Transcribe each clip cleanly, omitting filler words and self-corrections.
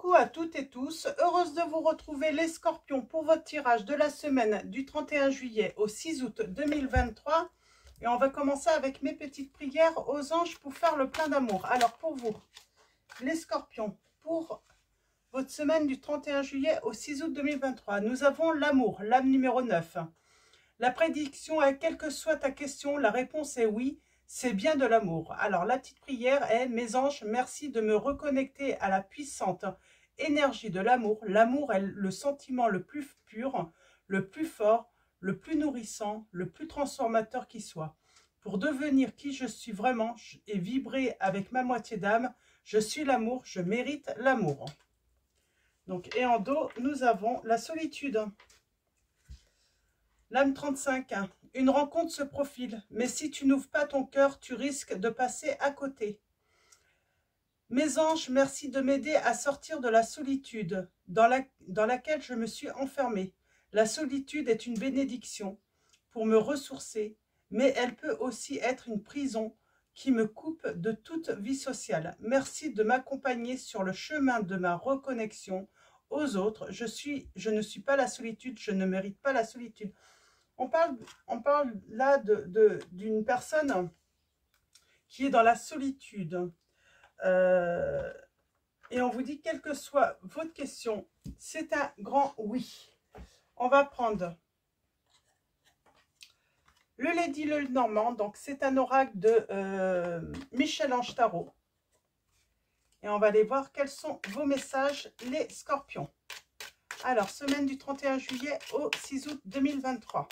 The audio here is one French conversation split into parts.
Coucou à toutes et tous, heureuse de vous retrouver les scorpions pour votre tirage de la semaine du 31 juillet au 6 août 2023. Et on va commencer avec mes petites prières aux anges pour faire le plein d'amour. Alors pour vous, les scorpions, pour votre semaine du 31 juillet au 6 août 2023, nous avons l'amour, l'âme numéro 9. La prédiction est, quelle que soit ta question, la réponse est oui. C'est bien de l'amour. Alors, la petite prière est: mes anges, merci de me reconnecter à la puissante énergie de l'amour. L'amour est le sentiment le plus pur, le plus fort, le plus nourrissant, le plus transformateur qui soit. Pour devenir qui je suis vraiment et vibrer avec ma moitié d'âme, je suis l'amour, je mérite l'amour. Donc, et en dos, nous avons la solitude. L'âme 35, une rencontre se profile, mais si tu n'ouvres pas ton cœur, tu risques de passer à côté. Mes anges, merci de m'aider à sortir de la solitude dans laquelle je me suis enfermée. La solitude est une bénédiction pour me ressourcer, mais elle peut aussi être une prison qui me coupe de toute vie sociale. Merci de m'accompagner sur le chemin de ma reconnexion aux autres. Je ne suis pas la solitude, je ne mérite pas la solitude. On parle là d'une personne qui est dans la solitude. Et on vous dit, quelle que soit votre question, c'est un grand oui. On va prendre le Lady Lenormand. Donc, c'est un oracle de Michel-Ange Tarot. Et on va aller voir quels sont vos messages, les scorpions. Alors, semaine du 31 juillet au 6 août 2023.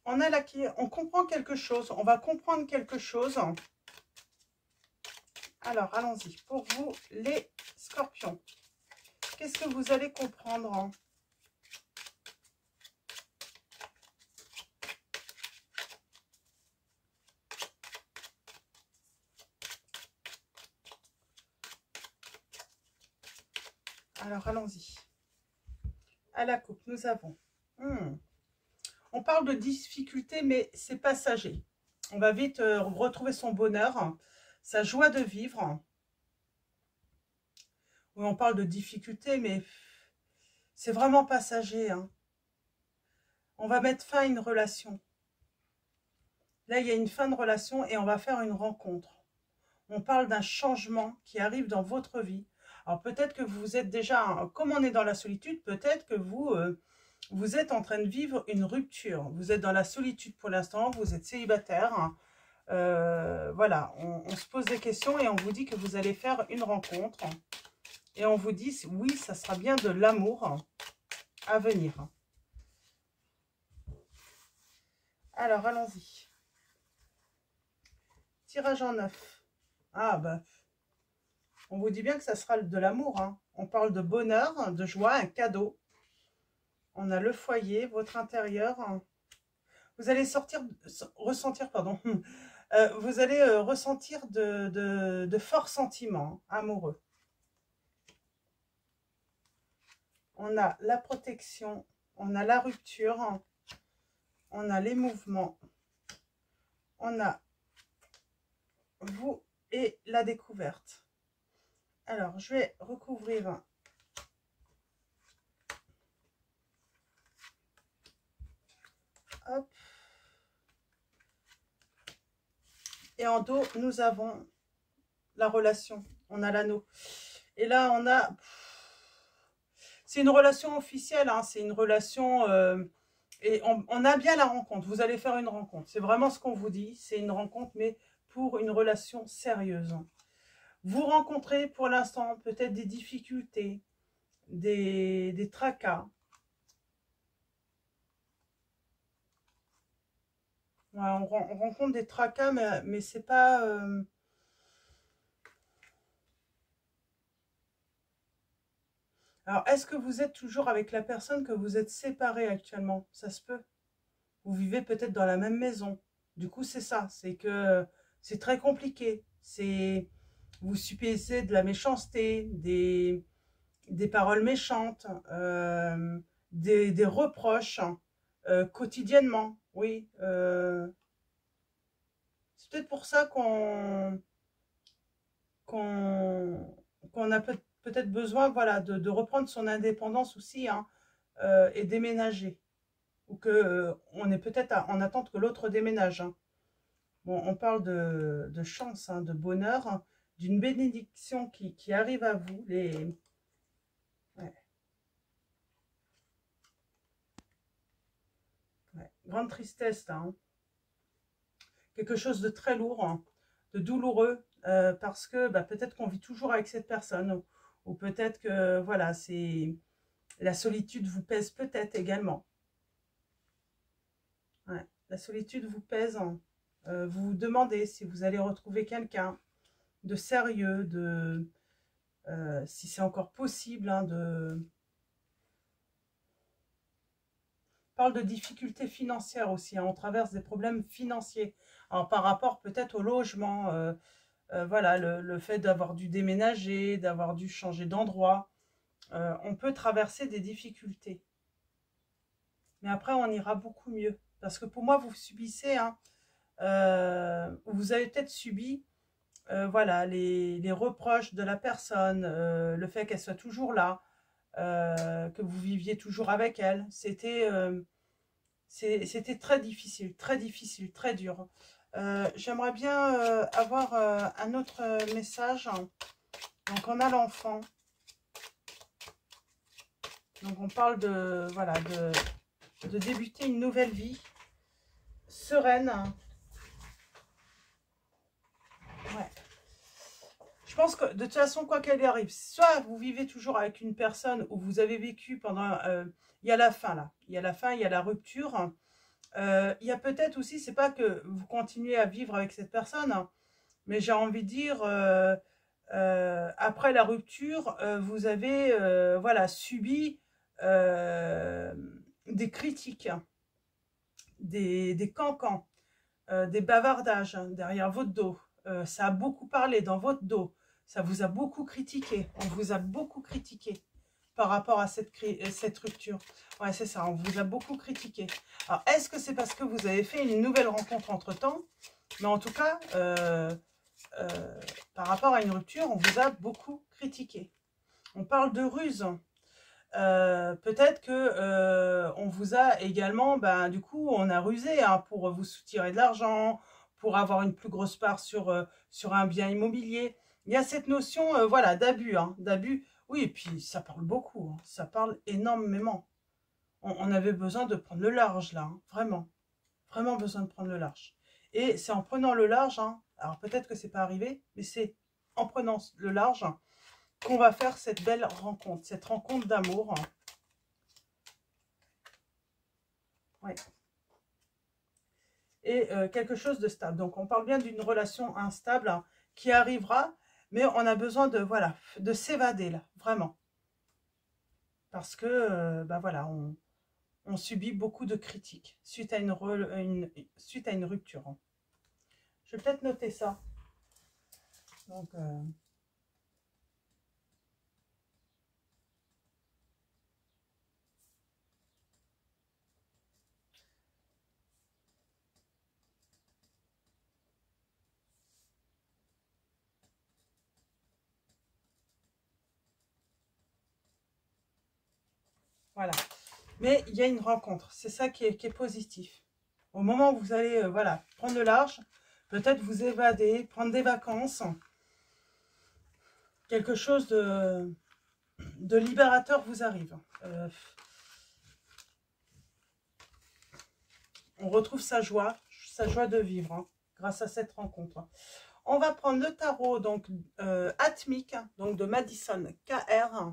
On a là on comprend quelque chose, on va comprendre quelque chose. Alors, allons-y. Pour vous, les scorpions, qu'est-ce que vous allez comprendre? Alors, allons-y. À la coupe, nous avons... On parle de difficultés, mais c'est passager. On va vite retrouver son bonheur, sa joie de vivre. Oui, on parle de difficultés, mais c'est vraiment passager. Hein. On va mettre fin à une relation. Là, il y a une fin de relation et on va faire une rencontre. On parle d'un changement qui arrive dans votre vie. Alors, peut-être que vous êtes déjà, comme on est dans la solitude, peut-être que vous êtes en train de vivre une rupture. Vous êtes dans la solitude pour l'instant, vous êtes célibataire. Voilà, on se pose des questions et on vous dit que vous allez faire une rencontre. Et on vous dit, oui, ça sera bien de l'amour à venir. Alors, allons-y. Tirage en 9. Ah, bah, on vous dit bien que ça sera de l'amour. Hein. On parle de bonheur, de joie, un cadeau. On a le foyer, votre intérieur. Vous allez ressentir, pardon. Vous allez ressentir de forts sentiments amoureux. On a la protection, on a la rupture, on a les mouvements, on a vous et la découverte. Alors, je vais recouvrir hop. Et en dos, nous avons la relation. On a l'anneau. Et là, on a... C'est une relation officielle. Hein, c'est une relation... et on a bien la rencontre. Vous allez faire une rencontre. C'est vraiment ce qu'on vous dit. C'est une rencontre, mais pour une relation sérieuse. Vous rencontrez pour l'instant peut-être des difficultés, des tracas. Ouais, on rencontre des tracas, mais c'est pas... Alors, est-ce que vous êtes toujours avec la personne que vous êtes séparés actuellement? Ça se peut. Vous vivez peut-être dans la même maison. Du coup, c'est ça. C'est que c'est très compliqué. Vous subissez de la méchanceté, des paroles méchantes, des reproches. quotidiennement, oui. C'est peut-être pour ça qu'on a peut-être besoin, voilà, de reprendre son indépendance aussi, hein, et déménager. Ou que on est peut-être en attente que l'autre déménage, hein. Bon, on parle de chance, hein, de bonheur, hein, d'une bénédiction qui arrive à vous. Ouais, ouais. Grande tristesse, là, hein. Quelque chose de très lourd, hein, de douloureux, parce que bah, peut-être qu'on vit toujours avec cette personne, ou peut-être que voilà, la solitude vous pèse peut-être également. Ouais, la solitude vous pèse, hein. Vous vous demandez si vous allez retrouver quelqu'un de sérieux, si c'est encore possible, hein, On parle de difficultés financières aussi, hein, on traverse des problèmes financiers. Alors, par rapport peut-être au logement, voilà, le fait d'avoir dû déménager, d'avoir dû changer d'endroit, on peut traverser des difficultés. Mais après, on ira beaucoup mieux. Parce que pour moi, vous subissez, hein, vous avez peut-être subi, voilà, les reproches de la personne, le fait qu'elle soit toujours là, que vous viviez toujours avec elle. C'était très difficile, très dur. J'aimerais bien avoir un autre message. Donc, on a l'enfant. Donc, on parle de, voilà, de débuter une nouvelle vie sereine. Ouais. Je pense que de toute façon, quoi qu'elle arrive, soit vous vivez toujours avec une personne où vous avez vécu pendant... il y a la fin, là. Il y a la fin, il y a la rupture. Il y a peut-être aussi, c'est pas que vous continuez à vivre avec cette personne, hein, mais j'ai envie de dire, après la rupture, vous avez voilà, subi des critiques, des cancans, des bavardages, hein, derrière votre dos. Ça a beaucoup parlé dans votre dos. Ça vous a beaucoup critiqué. On vous a beaucoup critiqué par rapport à cette rupture. Ouais, c'est ça, on vous a beaucoup critiqué. Alors, est-ce que c'est parce que vous avez fait une nouvelle rencontre entre-temps? Mais en tout cas, par rapport à une rupture, on vous a beaucoup critiqué. On parle de ruse. Peut-être que on vous a également, ben, du coup, on a rusé, hein, pour vous soutirer de l'argent, pour avoir une plus grosse part sur un bien immobilier. Il y a cette notion, voilà, d'abus, hein, d'abus. Oui, et puis ça parle beaucoup, hein, ça parle énormément. On avait besoin de prendre le large là, hein, vraiment, vraiment besoin de prendre le large. Et c'est en prenant le large, hein, alors peut-être que c'est pas arrivé, mais c'est en prenant le large qu'on va faire cette belle rencontre, cette rencontre d'amour. Ouais. Et quelque chose de stable. Donc, on parle bien d'une relation instable, hein, qui arrivera, mais on a besoin de, voilà, de s'évader, là, vraiment. Parce que, ben voilà, on subit beaucoup de critiques suite à suite à une rupture, hein. Je vais peut-être noter ça. Donc, voilà. Mais il y a une rencontre. C'est ça qui est positif. Au moment où vous allez, voilà, prendre le large, peut-être vous évader, prendre des vacances, quelque chose de libérateur vous arrive. On retrouve sa joie de vivre, hein, grâce à cette rencontre. On va prendre le tarot, donc Atmic, donc de Madison KR,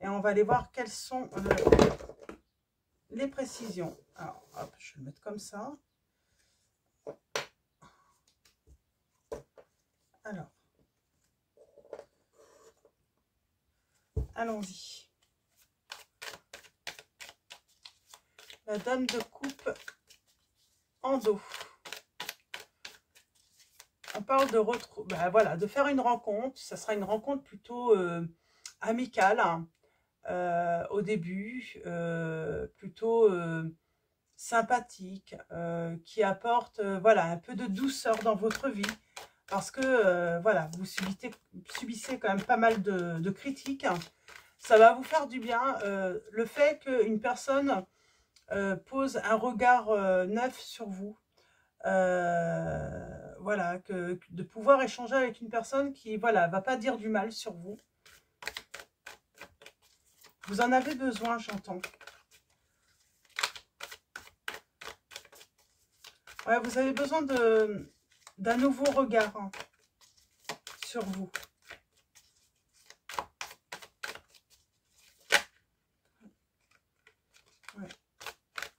et on va aller voir quelles sont les précisions. Alors, hop, je vais le mettre comme ça. Alors, allons-y. La dame de coupe en dos. On parle de ben voilà, de faire une rencontre. Ça sera une rencontre plutôt amicale, hein, au début, plutôt sympathique, qui apporte voilà, un peu de douceur dans votre vie. Parce que voilà, vous subissez quand même pas mal de critiques. Ça va vous faire du bien. Le fait qu'une personne pose un regard neuf sur vous. Voilà, de pouvoir échanger avec une personne qui, voilà, va pas dire du mal sur vous. Vous en avez besoin, j'entends. Ouais, vous avez besoin d'un nouveau regard hein, sur vous. Ouais.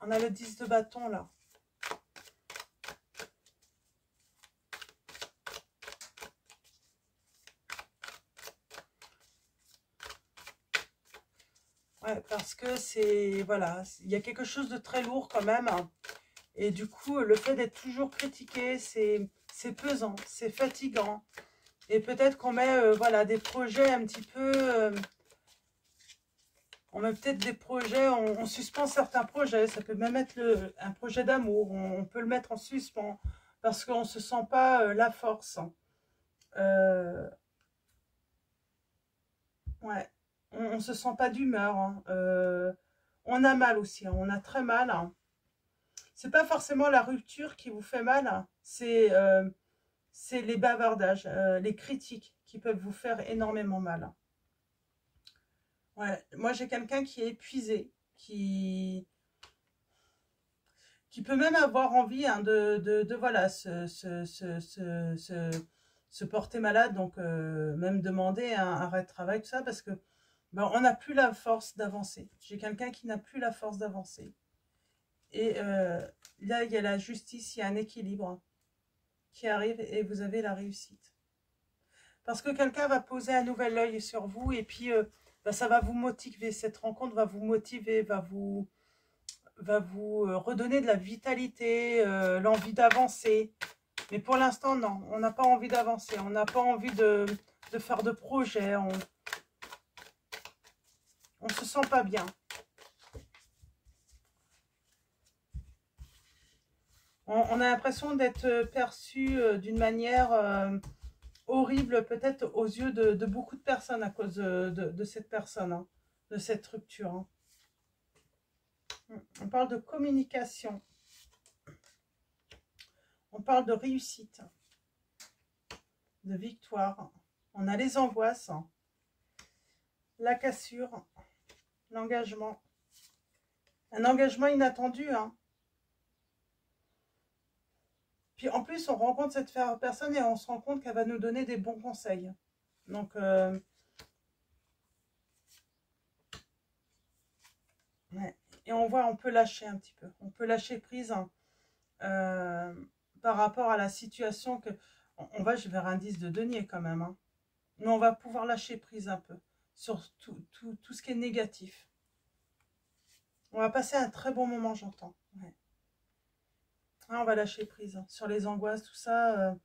On a le 10 de bâton, là. Ouais, parce que c'est, voilà, il y a quelque chose de très lourd quand même. Et du coup, le fait d'être toujours critiqué, c'est pesant, c'est fatigant. Et peut-être qu'on met, voilà, des projets un petit peu... on met peut-être des projets, on suspend certains projets. Ça peut même être un projet d'amour. On peut le mettre en suspens parce qu'on ne se sent pas la force. Ouais, on ne se sent pas d'humeur. Hein. On a mal aussi, hein. On a très mal. Hein. C'est pas forcément la rupture qui vous fait mal, hein. C'est les bavardages, les critiques qui peuvent vous faire énormément mal. Hein. Ouais, moi j'ai quelqu'un qui est épuisé, qui peut même avoir envie hein, voilà, se porter malade, donc même demander un arrêt de travail, tout ça, parce que ben, on n'a plus la force d'avancer. J'ai quelqu'un qui n'a plus la force d'avancer. Et là, il y a la justice, il y a un équilibre qui arrive et vous avez la réussite. Parce que quelqu'un va poser un nouvel œil sur vous et puis ben, ça va vous motiver. Cette rencontre va vous motiver, va vous redonner de la vitalité, l'envie d'avancer. Mais pour l'instant, non, on n'a pas envie d'avancer. On n'a pas envie de faire de projet. On se sent pas bien. On a l'impression d'être perçu d'une manière horrible, peut-être aux yeux de beaucoup de personnes à cause de cette personne, hein, de cette rupture. Hein. On parle de communication. On parle de réussite, de victoire. On a les angoisses, la cassure, l'engagement. Un engagement inattendu. Hein. Puis en plus, on rencontre cette personne et on se rend compte qu'elle va nous donner des bons conseils. Donc, ouais. Et on voit, on peut lâcher un petit peu. On peut lâcher prise hein, par rapport à la situation que... On va vers un 10 de denier quand même. Hein. Mais on va pouvoir lâcher prise un peu sur tout ce qui est négatif. On va passer un très bon moment, j'entends. Ouais. Ah, on va lâcher prise hein. Sur les angoisses, tout ça,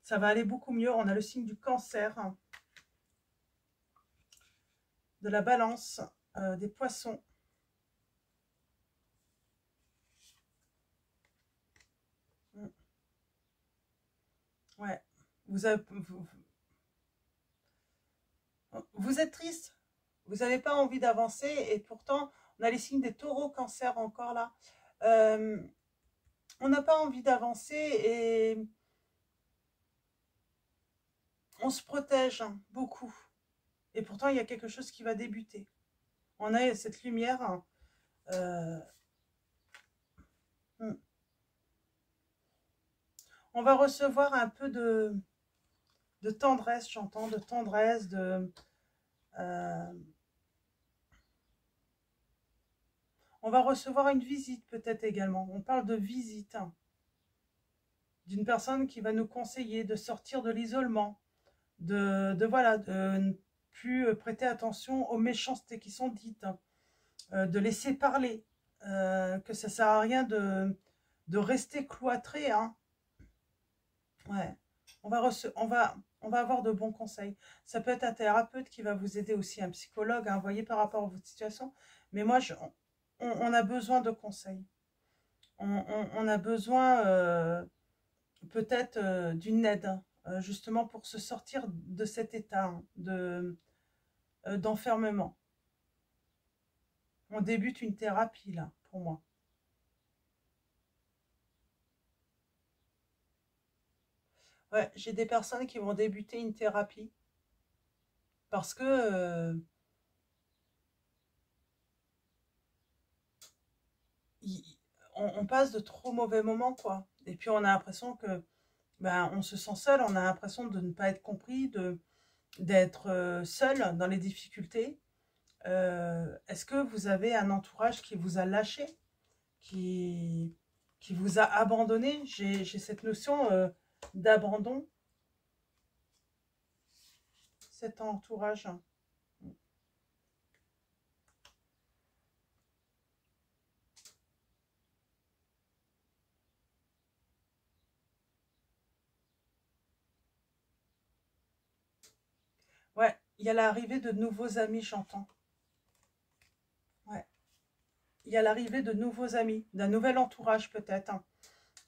ça va aller beaucoup mieux. On a le signe du cancer, hein, de la balance, des poissons. Ouais. Vous êtes triste. Vous n'avez pas envie d'avancer et pourtant, on a les signes des taureaux cancer encore là. On n'a pas envie d'avancer et on se protège hein, beaucoup. Et pourtant, il y a quelque chose qui va débuter. On a cette lumière. Hein, on va recevoir un peu de tendresse, j'entends, de tendresse, on va recevoir une visite peut-être également. On parle de visite hein, d'une personne qui va nous conseiller de sortir de l'isolement, voilà, de ne plus prêter attention aux méchancetés qui sont dites, hein, de laisser parler, que ça ne sert à rien de rester cloîtré. Hein. Ouais. On va avoir de bons conseils. Ça peut être un thérapeute qui va vous aider aussi, un psychologue, hein, vous voyez, par rapport à votre situation. Mais moi, on a besoin de conseils. On a besoin peut-être d'une aide, justement pour se sortir de cet état d'enfermement. On débute une thérapie là, pour moi. Ouais, j'ai des personnes qui vont débuter une thérapie parce que il- on passe de trop mauvais moments, quoi. Et puis on a l'impression que ben, on se sent seul, on a l'impression de ne pas être compris, d'être seul dans les difficultés. Est-ce que vous avez un entourage qui vous a lâché, qui, qui vous a abandonné? J'ai cette notion d'abandon, cet entourage. Ouais, il y a l'arrivée de nouveaux amis, j'entends. Ouais, il y a l'arrivée de nouveaux amis, d'un nouvel entourage peut-être, hein.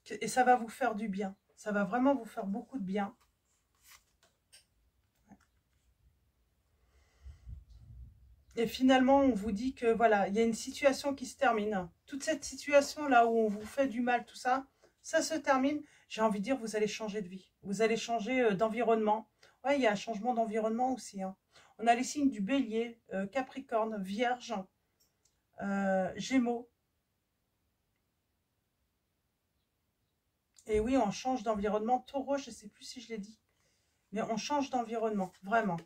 Et ça va vous faire du bien. Ça va vraiment vous faire beaucoup de bien. Et finalement, on vous dit que voilà, il y a une situation qui se termine. Toute cette situation-là où on vous fait du mal, tout ça, ça se termine. J'ai envie de dire, vous allez changer de vie. Vous allez changer d'environnement. Ouais, il y a un changement d'environnement aussi, hein. On a les signes du bélier, Capricorne, Vierge, Gémeaux. Et oui, on change d'environnement. Taureau, je ne sais plus si je l'ai dit. Mais on change d'environnement, vraiment.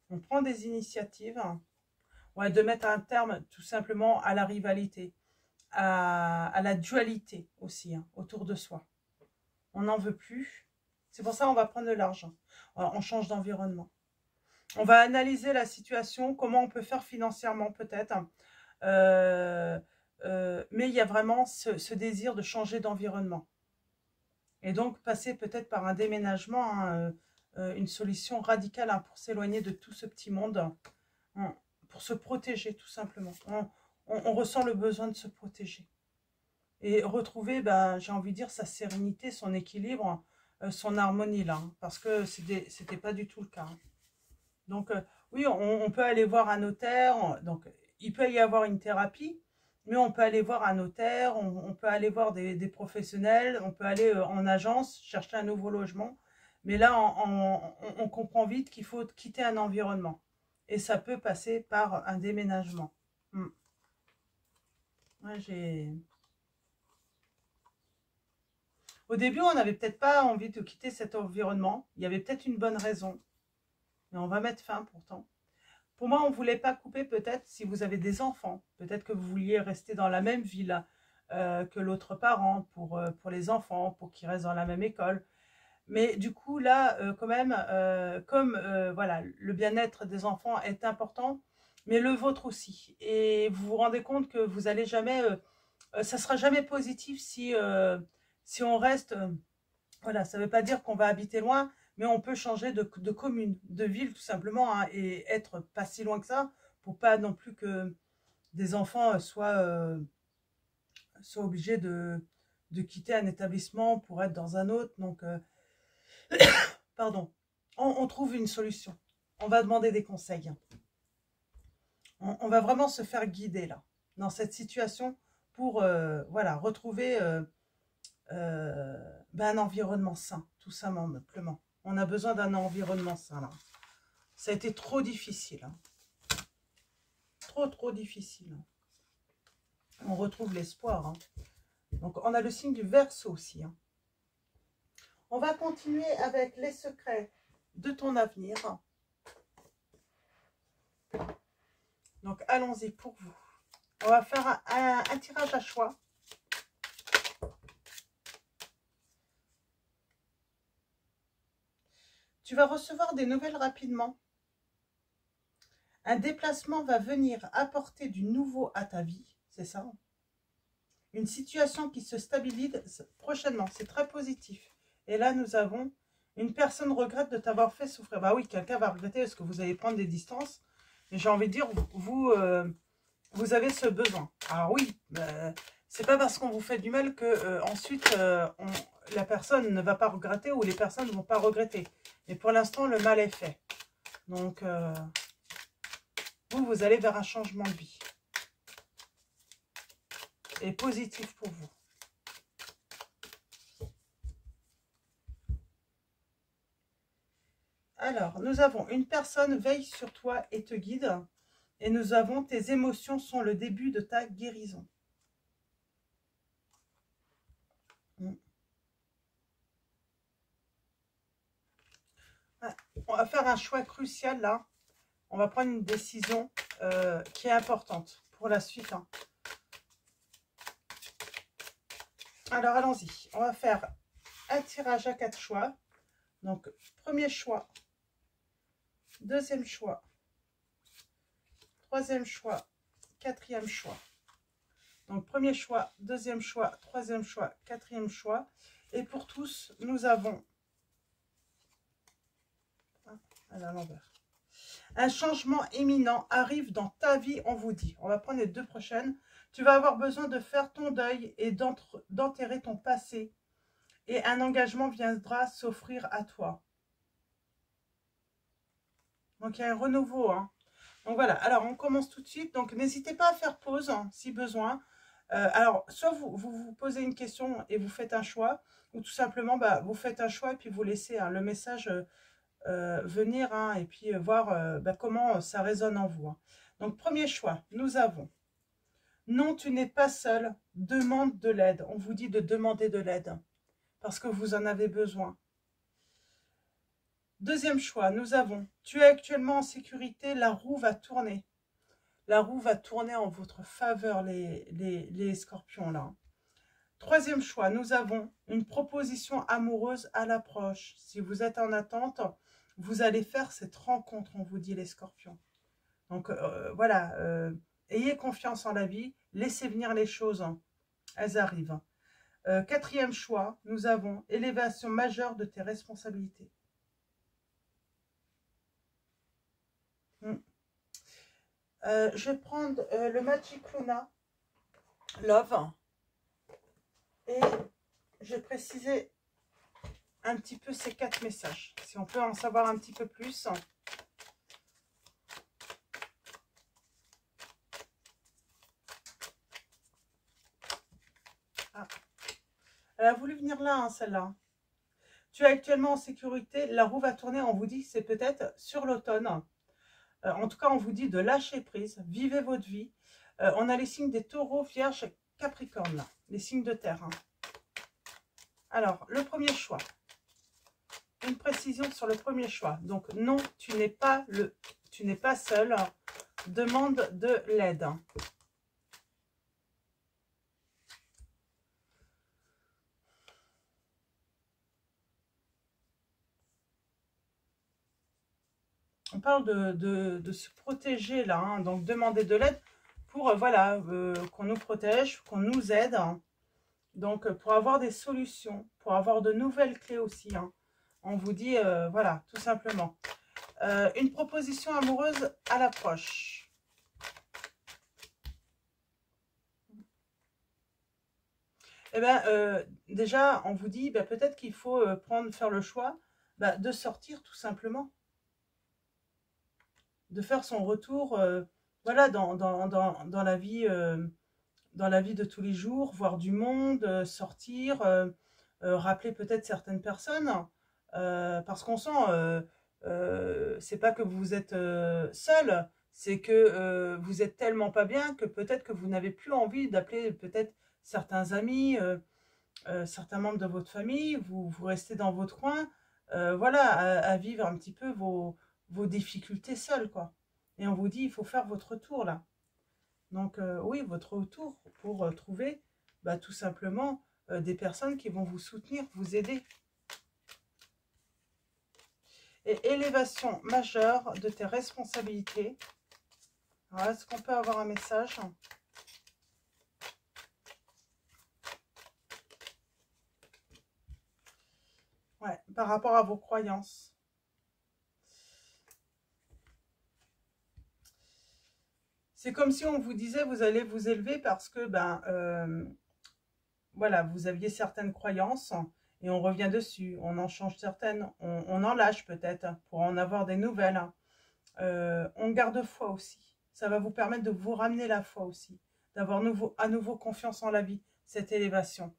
On prend des initiatives, ouais, de mettre un terme tout simplement à la rivalité, à la dualité aussi, hein, autour de soi. On n'en veut plus. C'est pour ça qu'on va prendre de l'argent. On change d'environnement. On va analyser la situation, comment on peut faire financièrement peut-être. Mais il y a vraiment ce désir de changer d'environnement. Et donc passer peut-être par un déménagement, hein, une solution radicale, hein, pour s'éloigner de tout ce petit monde, hein, pour se protéger tout simplement. On ressent le besoin de se protéger. Et retrouver, ben, j'ai envie de dire, sa sérénité, son équilibre, son harmonie là, hein, parce que c'était pas du tout le cas, hein. Donc oui, on peut aller voir un notaire, donc il peut y avoir une thérapie, mais on peut aller voir un notaire, on peut aller voir des professionnels, on peut aller en agence, chercher un nouveau logement. Mais là, on comprend vite qu'il faut quitter un environnement. Et ça peut passer par un déménagement. Hmm. Ouais, au début, on n'avait peut-être pas envie de quitter cet environnement. Il y avait peut-être une bonne raison. Mais on va mettre fin pourtant. Pour moi, on ne voulait pas couper peut-être si vous avez des enfants. Peut-être que vous vouliez rester dans la même ville que l'autre parent pour les enfants, pour qu'ils restent dans la même école. Mais du coup, là, quand même, comme voilà, le bien-être des enfants est important, mais le vôtre aussi. Et vous vous rendez compte que vous allez jamais, ça sera jamais positif si on reste. Voilà, ça ne veut pas dire qu'on va habiter loin, mais on peut changer de commune, de ville tout simplement, hein, et être pas si loin que ça, pour pas non plus que des enfants soient obligés de quitter un établissement pour être dans un autre. Donc, pardon, on trouve une solution. On va demander des conseils. On va vraiment se faire guider là, dans cette situation, pour voilà, retrouver ben, un environnement sain, tout simplement. On a besoin d'un environnement sain là. Ça a été trop difficile, hein. Trop difficile. On retrouve l'espoir, hein. Donc on a le signe du Verseau aussi, hein. On va continuer avec les secrets de ton avenir. Donc allons-y pour vous. On va faire un tirage à choix. Tu vas recevoir des nouvelles rapidement. Un déplacement va venir apporter du nouveau à ta vie, c'est ça? Une situation qui se stabilise prochainement, c'est très positif. Et là, nous avons une personne regrette de t'avoir fait souffrir. Bah oui, quelqu'un va regretter parce que vous allez prendre des distances. Mais j'ai envie de dire, vous vous avez ce besoin. Alors oui, c'est pas parce qu'on vous fait du mal que ensuite la personne ne va pas regretter ou les personnes ne vont pas regretter. Mais pour l'instant, le mal est fait. Donc, vous allez vers un changement de vie. Et positif pour vous. Alors, nous avons une personne veille sur toi et te guide. Et nous avons tes émotions sont le début de ta guérison. On va faire un choix crucial là. On va prendre une décision qui est importante pour la suite. Hein. Alors, allons-y. On va faire un tirage à 4 choix. Donc, premier choix, deuxième choix, troisième choix, quatrième choix. Donc, premier choix, deuxième choix, troisième choix, quatrième choix. Et pour tous, nous avons... à l'envers. Un changement imminent arrive dans ta vie, on vous dit. On va prendre les deux prochaines. Tu vas avoir besoin de faire ton deuil et d'enterrer ton passé. Et un engagement viendra s'offrir à toi. Donc, il y a un renouveau. Hein. Donc, voilà. Alors, on commence tout de suite. Donc, n'hésitez pas à faire pause, hein, si besoin. Alors, soit vous posez une question et vous faites un choix, ou tout simplement, vous faites un choix et puis vous laissez le message venir hein, et puis voir comment ça résonne en vous. Hein. Donc, premier choix, nous avons « Non, tu n'es pas seul, demande de l'aide ». On vous dit de demander de l'aide parce que vous en avez besoin. Deuxième choix, nous avons « Tu es actuellement en sécurité, la roue va tourner ». La roue va tourner en votre faveur, les scorpions là. Troisième choix, nous avons une proposition amoureuse à l'approche. Si vous êtes en attente, vous allez faire cette rencontre, on vous dit les scorpions. Donc voilà, ayez confiance en la vie, laissez venir les choses, hein. Elles arrivent. Quatrième choix, nous avons élévation majeure de tes responsabilités. Je vais prendre le Magic Luna Love et je vais préciser un petit peu ces 4 messages. Si on peut en savoir un petit peu plus. Ah. Elle a voulu venir là, hein, celle-là. Tu es actuellement en sécurité. La roue va tourner. On vous dit que c'est peut-être sur l'automne. En tout cas, on vous dit de lâcher prise. Vivez votre vie. On a les signes des taureaux, vierges, capricorne, là. Les signes de terre. Hein. Alors, le premier choix. Une précision sur le premier choix. Donc, non, tu n'es pas seul. Demande de l'aide. On parle de se protéger là, hein, donc demander de l'aide pour voilà, qu'on nous protège, qu'on nous aide. Hein. Donc pour avoir des solutions, pour avoir de nouvelles clés aussi. Hein. On vous dit, voilà, tout simplement. Une proposition amoureuse à l'approche. Eh bien, déjà, on vous dit, peut-être qu'il faut faire le choix de sortir tout simplement. De faire son retour voilà, dans la vie de tous les jours, voir du monde, sortir, rappeler peut-être certaines personnes, parce qu'on sent, c'est pas que vous êtes seul, c'est que vous êtes tellement pas bien que peut-être que vous n'avez plus envie d'appeler peut-être certains amis, certains membres de votre famille, vous restez dans votre coin, voilà, à vivre un petit peu vos difficultés seules, quoi. Et on vous dit, il faut faire votre tour, là. Donc, oui, votre retour pour trouver, tout simplement, des personnes qui vont vous soutenir, vous aider. Et élévation majeure de tes responsabilités. Alors, est-ce qu'on peut avoir un message ? Ouais, par rapport à vos croyances. C'est comme si on vous disait, vous allez vous élever parce que, voilà, vous aviez certaines croyances et on revient dessus, on en change certaines, on en lâche peut-être pour en avoir des nouvelles. On garde foi aussi. Ça va vous permettre de vous ramener la foi aussi, d'avoir à nouveau confiance en la vie, cette élévation.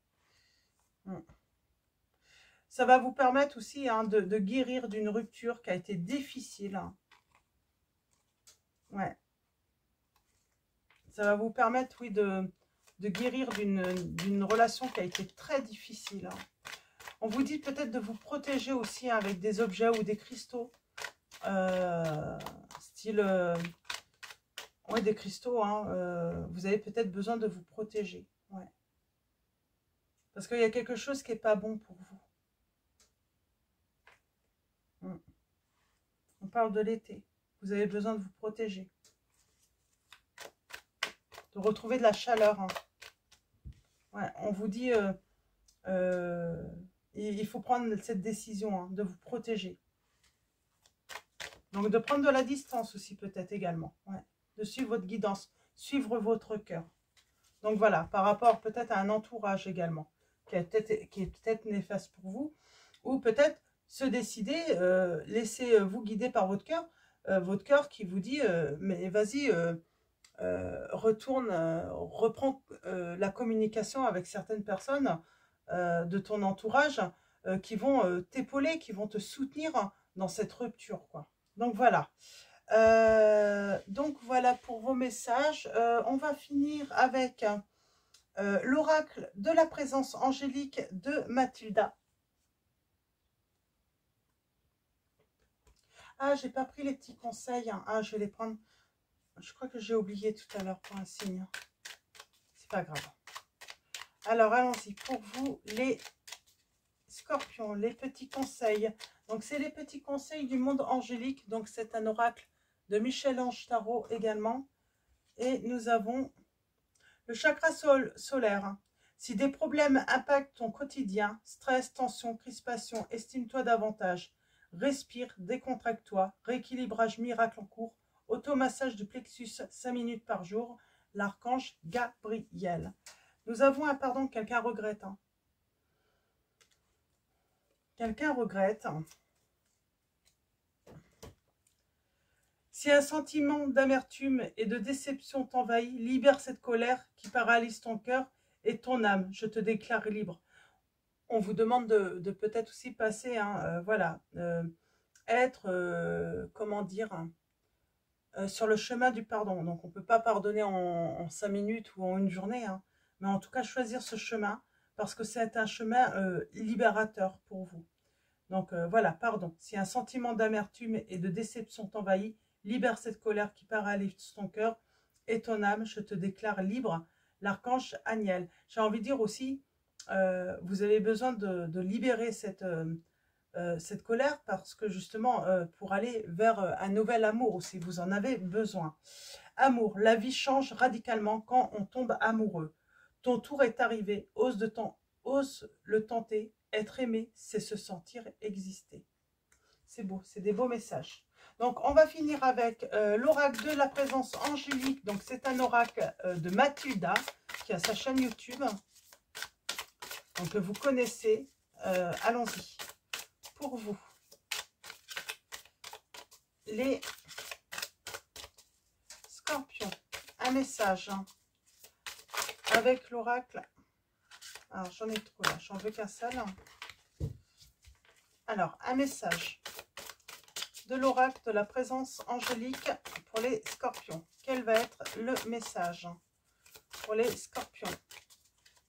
Ça va vous permettre aussi de guérir d'une rupture qui a été difficile. Ouais. Ça va vous permettre, oui, de guérir d'une relation qui a été très difficile. On vous dit peut-être de vous protéger aussi avec des objets ou des cristaux. Style... ouais, des cristaux. Vous avez peut-être besoin de vous protéger. Ouais. Parce qu'il y a quelque chose qui n'est pas bon pour vous. On parle de l'été. Vous avez besoin de vous protéger. De retrouver de la chaleur. Ouais, on vous dit... il faut prendre cette décision de vous protéger. Donc de prendre de la distance aussi peut-être également. Ouais. De suivre votre guidance, suivre votre cœur. Donc voilà, par rapport peut-être à un entourage également, qui est peut-être néfaste pour vous. Ou peut-être se décider, laisser vous guider par votre cœur qui vous dit, mais vas-y, retourne, reprends la communication avec certaines personnes de ton entourage qui vont t'épauler, qui vont te soutenir dans cette rupture, quoi. Donc voilà. Donc voilà pour vos messages. On va finir avec l'oracle de la présence angélique de Mathilda. Ah, j'ai pas pris les petits conseils. Ah, je vais les prendre. Je crois que j'ai oublié tout à l'heure pour un signe. C'est pas grave. Alors, allons-y. Pour vous, les scorpions, les petits conseils. Donc, c'est les petits conseils du monde angélique. Donc, c'est un oracle de Michel-Ange Tarot également. Et nous avons le chakra solaire. Si des problèmes impactent ton quotidien, stress, tension, crispation, estime-toi davantage. Respire, décontracte-toi. Rééquilibrage miracle en cours. Automassage du plexus 5 minutes par jour. L'archange Gabriel. Nous avons un pardon, quelqu'un regrette. Quelqu'un regrette. Si un sentiment d'amertume et de déception t'envahit, libère cette colère qui paralyse ton cœur et ton âme. Je te déclare libre. On vous demande de peut-être aussi passer, voilà, être, comment dire, sur le chemin du pardon. Donc on ne peut pas pardonner en 5 minutes ou en une journée, mais en tout cas choisir ce chemin parce que c'est un chemin libérateur pour vous. Donc voilà, pardon. Si un sentiment d'amertume et de déception t'envahit, libère cette colère qui paralyse ton cœur et ton âme. Je te déclare libre. L'archange Aniel. J'ai envie de dire aussi, vous avez besoin de libérer cette colère parce que justement, pour aller vers un nouvel amour aussi, vous en avez besoin. Amour, la vie change radicalement quand on tombe amoureux. Ton tour est arrivé, ose le tenter. Être aimé, c'est se sentir exister. C'est beau, c'est des beaux messages. Donc, on va finir avec l'oracle de la présence angélique. Donc, c'est un oracle de Mathilda qui a sa chaîne YouTube. Donc, que vous connaissez. Allons-y. Pour vous, les scorpions, un message avec l'oracle. Alors, j'en ai trop là, j'en veux qu'un seul. Alors, un message de l'oracle de la présence angélique pour les scorpions. Quel va être le message pour les scorpions?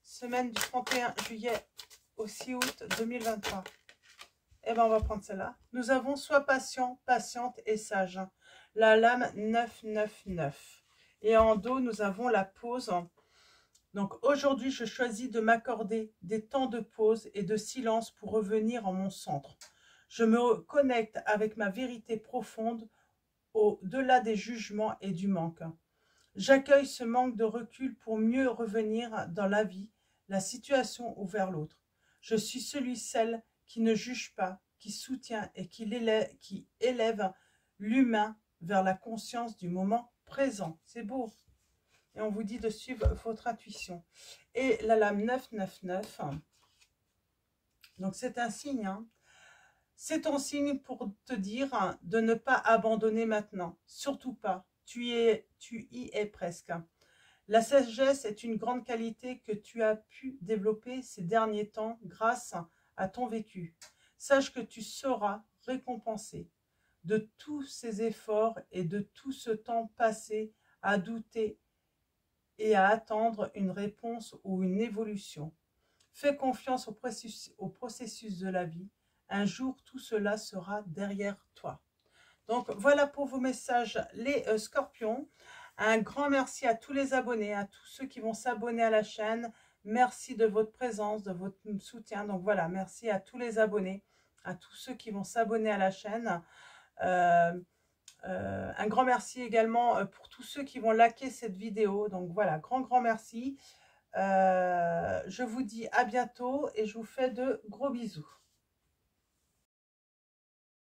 Semaine du 31 juillet au 6 août 2023. Eh bien, on va prendre celle-là. Nous avons sois patient, patiente et sage. La lame 999. Et en dos, nous avons la pause. Donc, aujourd'hui, je choisis de m'accorder des temps de pause et de silence pour revenir en mon centre. Je me connecte avec ma vérité profonde au-delà des jugements et du manque. J'accueille ce manque de recul pour mieux revenir dans la vie, la situation ou vers l'autre. Je suis celle qui ne juge pas, qui soutient et qui élève l'humain vers la conscience du moment présent. C'est beau. Et on vous dit de suivre votre intuition. Et la lame 999, donc c'est un signe, hein. C'est ton signe pour te dire de ne pas abandonner maintenant. Surtout pas. Tu y es presque. La sagesse est une grande qualité que tu as pu développer ces derniers temps grâce à ton vécu. Sache que tu seras récompensé de tous ces efforts et de tout ce temps passé à douter et à attendre une réponse ou une évolution. Fais confiance au processus de la vie. Un jour, tout cela sera derrière toi. Donc, voilà pour vos messages, les scorpions. Un grand merci à tous les abonnés, à tous ceux qui vont s'abonner à la chaîne. Merci de votre présence, de votre soutien. Donc, voilà, merci à tous les abonnés, à tous ceux qui vont s'abonner à la chaîne. Un grand merci également pour tous ceux qui vont liker cette vidéo. Donc, voilà, grand merci. Je vous dis à bientôt et je vous fais de gros bisous.